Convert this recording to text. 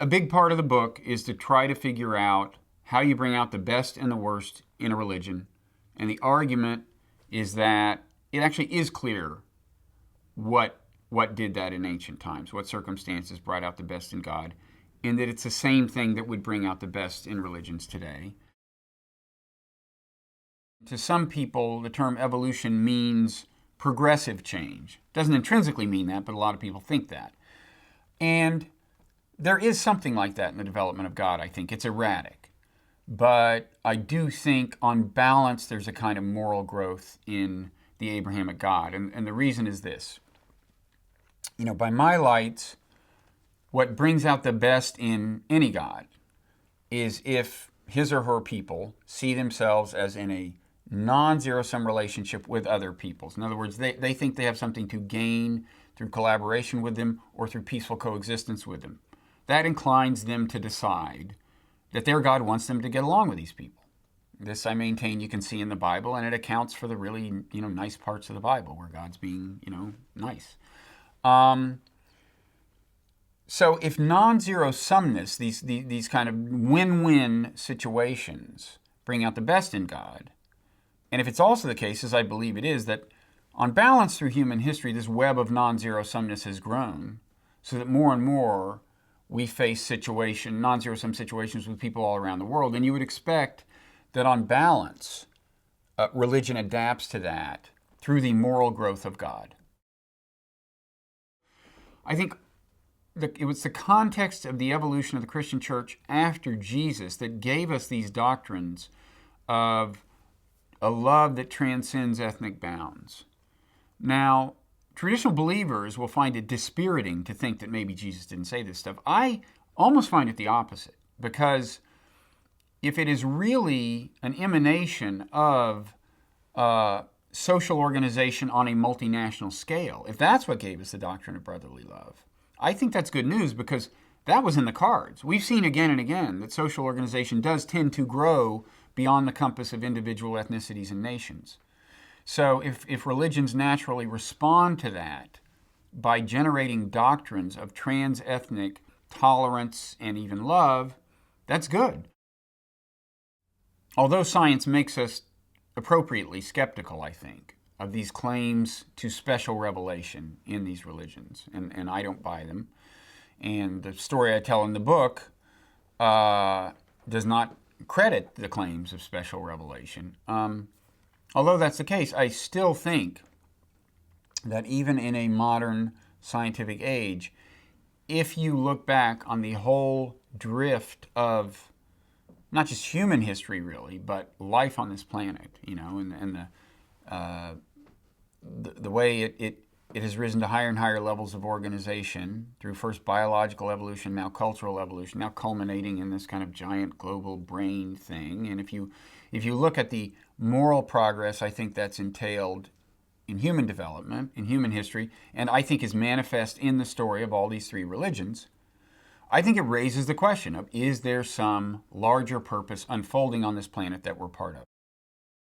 A big part of the book is to try to figure out how you bring out the best and the worst in a religion. And the argument is that it actually is clear what did that in ancient times, what circumstances brought out the best in God, and that it's the same thing that would bring out the best in religions today. To some people, the term evolution means progressive change. It doesn't intrinsically mean that, but a lot of people think that. And there is something like that in the development of God, I think. It's erratic. But I do think, on balance, there's a kind of moral growth in the Abrahamic God. And the reason is this. By my lights, what brings out the best in any God is if his or her people see themselves as in a non-zero-sum relationship with other peoples. In other words, they think they have something to gain through collaboration with them or through peaceful coexistence with them. That inclines them to decide that their God wants them to get along with these people. This, I maintain, you can see in the Bible, and it accounts for the really, nice parts of the Bible where God's being, nice. So if non-zero-sumness, these kind of win-win situations bring out the best in God, and if it's also the case, as I believe it is, that on balance through human history, this web of non-zero-sumness has grown so that more and more we face non-zero-sum situations with people all around the world. And you would expect that on balance, religion adapts to that through the moral growth of God. I think it was the context of the evolution of the Christian church after Jesus that gave us these doctrines of a love that transcends ethnic bounds. Now, traditional believers will find it dispiriting to think that maybe Jesus didn't say this stuff. I almost find it the opposite, because if it is really an emanation of social organization on a multinational scale, if that's what gave us the doctrine of brotherly love, I think that's good news, because that was in the cards. We've seen again and again that social organization does tend to grow beyond the compass of individual ethnicities and nations. So if religions naturally respond to that by generating doctrines of trans-ethnic tolerance and even love, that's good. Although science makes us appropriately skeptical, I think, of these claims to special revelation in these religions, and I don't buy them. And the story I tell in the book does not credit the claims of special revelation. Although that's the case, I still think that even in a modern scientific age, if you look back on the whole drift of not just human history, really, but life on this planet, and the way it has risen to higher and higher levels of organization through first biological evolution, now cultural evolution, now culminating in this kind of giant global brain thing. And if you look at the moral progress, I think that's entailed in human development, in human history, and I think is manifest in the story of all these three religions, I think it raises the question of, is there some larger purpose unfolding on this planet that we're part of?